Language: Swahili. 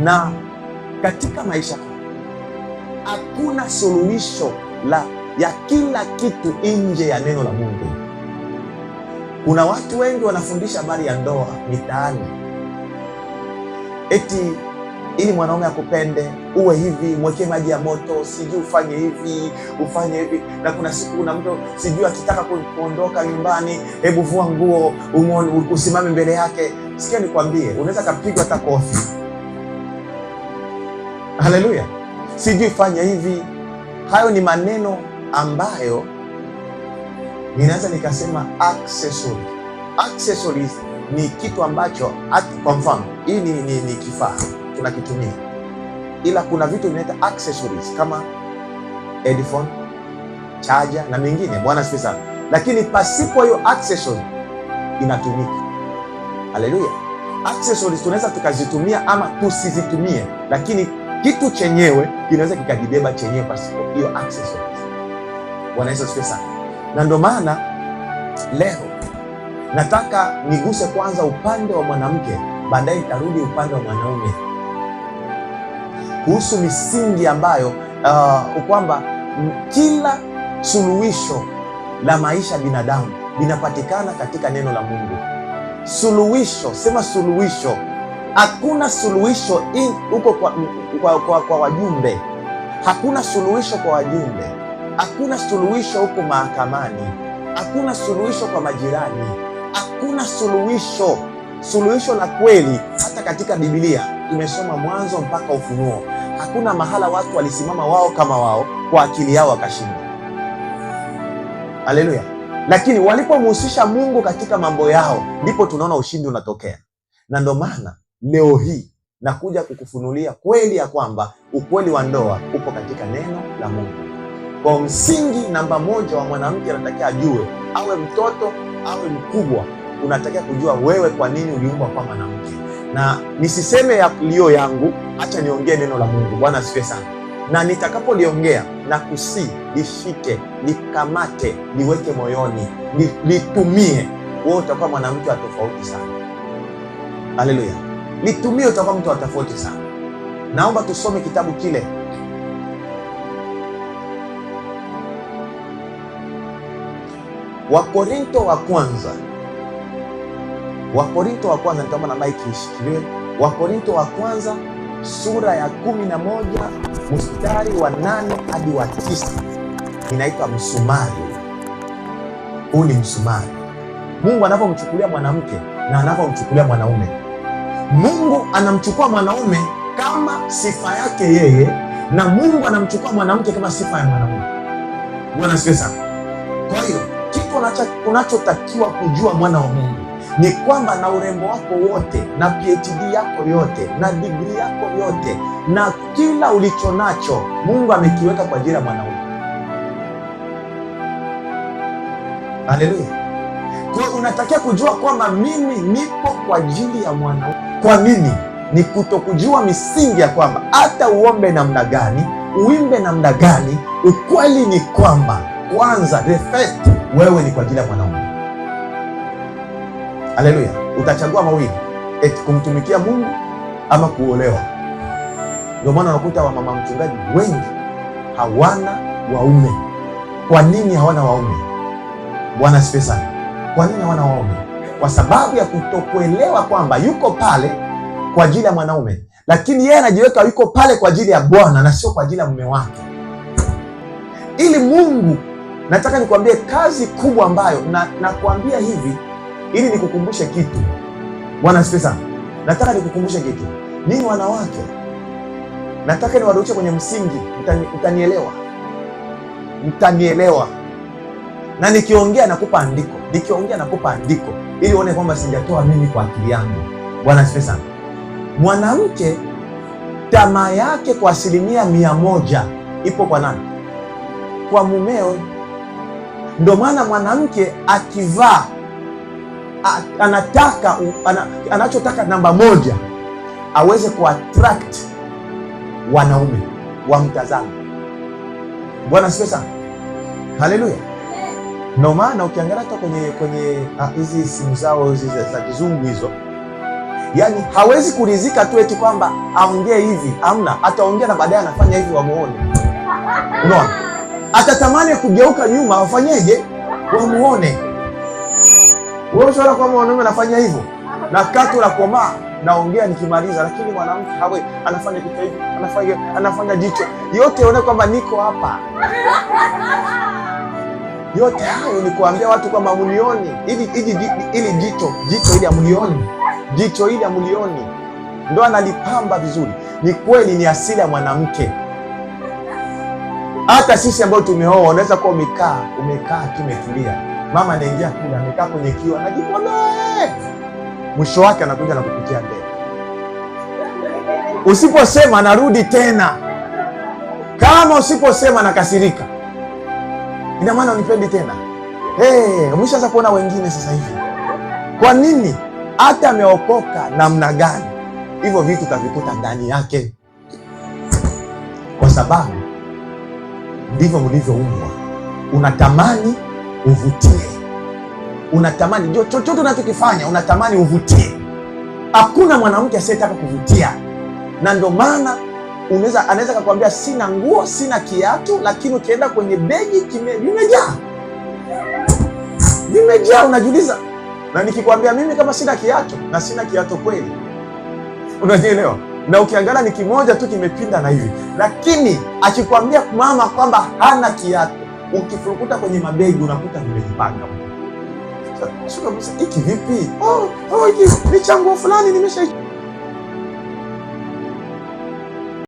Na katika maisha hakuna suluhisho ya kila kitu nje ya neno la Mungu. Kuna watu wengi wanafundisha habari ya ndoa mitaani, eti ili mwanaume akupende uwe hivi, mwekee maji ya moto, sijui ufanye hivi, ufanye hivi. Na kuna siku kuna mtu sijui akitaka kuondoka nyumbani, hebu vua nguo usimame mbele yake. Sikia nikwambie, unaweza kapigwa hata kofi. Haleluya! Sijui fanya hivi. Hayo ni maneno ambayo ninaweza nikasema accessories ni kitu ambacho, kwa mfano hii ni kifaa tunakitumia, ila kuna vitu vinaita accessories kama headphone, charger na mengine. Bwana asifiwe sana. Lakini pasipo hiyo accessory inatumika. Haleluya! Accessories tunaweza tukazitumia ama tusizitumie, lakini kitu chenyewe kinaweza kikajibeba chenyewe pasipo hiyo accessories. Bwana Yesu asifiwe sana. Na ndio maana leo nataka niguse kwanza upande wa mwanamke, baadaye tarudi upande wa mwanaume, kuhusu misingi ambayo kwamba kila suluhisho la maisha ya binadamu linapatikana katika neno la Mungu. Suluhisho, sema suluhisho. Hakuna suluhisho huko kwa wajumbe. Hakuna suluhisho kwa wajumbe. Hakuna suluhisho huko mahakamani. Hakuna suluhisho kwa majirani. Hakuna suluhisho. Suluhisho la kweli hata katika Biblia tumesoma Mwanzo mpaka Ufunuo, hakuna mahala watu walisimama wao kama wao kwa akili yao wakashinda. Haleluya! Lakini walipomhusisha Mungu katika mambo yao, ndipo tunaona ushindi unatokea. Na ndio maana leo hii nakuja kukufunulia kweli ya kwamba ukweli wa ndoa upo katika neno la Mungu. Kwa msingi namba moja wa mwanamke anatakiwa ajue, awe mtoto awe mkubwa, unatakiwa kujua wewe kwa nini uliumbwa kwa mwanamke. Na nisiseme yaliyo yangu, acha niongee neno la Mungu. Bwana asifiwe sana. Na nitakapoliongea na lishike, likamate, liweke moyoni, litumie, wewe utakuwa mwanamke wa tofauti sana. Haleluya! Litumie, utakuwa mtu wa tofauti sana. Naomba tusome kitabu kile Wakorinto wa kwanza, nitaomba na maiki ishikiliwe. Wakorinto wa kwanza sura ya 11 mstari wa 8 hadi wa 9. Inaitwa msumari. Huu ni msumari. Mungu anapomchukulia mwanamke na anapomchukulia mwanaume. Mungu anamchukua mwanaume kama sifa yake yeye, na Mungu anamchukua mwanamke kama sifa ya mwanaume. Bwana asifiwe sana. Kwa hiyo kitu unachotakiwa kujua, mwana wa Mungu, ni kwamba na urembo wako wote na PhD yako yote na degree yako yote na kila ulicho nacho, Mungu amekiweka kwa ajili ya mwanaume. Haleluya! Kwa hiyo unatakiwa kujua kwamba mimi nipo kwa ajili ya mwanaume. Kwa nini? Ni kutokujua misingi ya kwamba hata uombe namna gani, uimbe namna gani, ukweli ni kwamba kwanza the first, wewe ni kwa ajili ya mwanaume. Haleluya! Utachagua mawili, eti kumtumikia Mungu ama kuolewa. Ndio maana unakuta wamama mchungaji wengi hawana waume. Kwa nini hawana waume? Bwana asifiwe sana. Kwa nini hawana waume? Kwa sababu ya kutokuelewa kwamba yuko pale kwa ajili ya mwanaume, lakini yeye anajiweka yuko pale kwa ajili ya Bwana na sio kwa ajili ya mume wake. Ili Mungu, nataka nikwambie kazi kubwa ambayo nakwambia hivi ili nikukumbushe kitu. Bwana asifiwe sana. Nataka nikukumbushe kitu. Ninyi wanawake, nataka niwarudishe kwenye msingi. Mtanielewa. Na nikiongea nakupa andiko, ili uone kwamba sijatoa mimi kwa akili yangu. Bwana asifiwe sana. Mwanamke tamaa yake kwa 100% ipo kwa nani? Kwa mumeo. Ndio maana mwanamke akivaa anachotaka namba moja, aweze kuattract wanaume wamtazame. Bwana asifiwe sana. Haleluya. Ndio maana ukiangalia hata kwenye hizi simu zao hizi za kizungu hizo, Yaani hawezi kuridhika tu eti kwamba aongee hivi, amna, ataongea na baadaye anafanya hivi wamuone. Unaona? Atatamani kugeuka nyuma wafanyeje? Wamuone. Wewe unaona kwamba mwanaume anafanya hivyo na katu la komaa naongea nikimaliza, lakini mwanamke hawe anafanya kitu hivi, anafanya jicho yote, uone kwamba niko hapa. Yote hayo ni kuambia watu kwamba amulioni, ili jicho ili amulioni, jicho ili amulioni, ndo analipamba vizuri. Ni kweli, ni asili ya mwanamke. Hata sisi ambao tumeoa, unaweza kuwa umekaa tumetulia, mama anaingia kula, amekaa kwenye kioo, anajipodoa, mwisho wake anakuja na kupitia mbele. Usiposema anarudi tena, kama usiposema nakasirika, ina maana unipendi tena. Umeshaanza kuona wengine sasa hivi. Kwa nini? Hata ameokoka namna gani, hivyo vitu utavikuta ndani yake, kwa sababu ndivyo mlivyoumbwa. Unatamani uvutie, unatamani chochote unachokifanya, unatamani uvutie. Hakuna mwanamke asiyetaka kuvutia, na ndio maana anaweza kukwambia sina nguo, sina kiatu, lakini ukienda kwenye begi vimejaa. Unajiuliza, na nikikwambia mimi kama sina kiatu, na sina kiatu kweli, unajielewa? Na ukiangalia ni kimoja tu kimepinda na hivi, lakini akikwambia mama kwamba hana kiatu, ukifurukuta kwenye mabegi unakuta vimejipanga. Hiki vipi? Hiki ni changuo fulani nimesha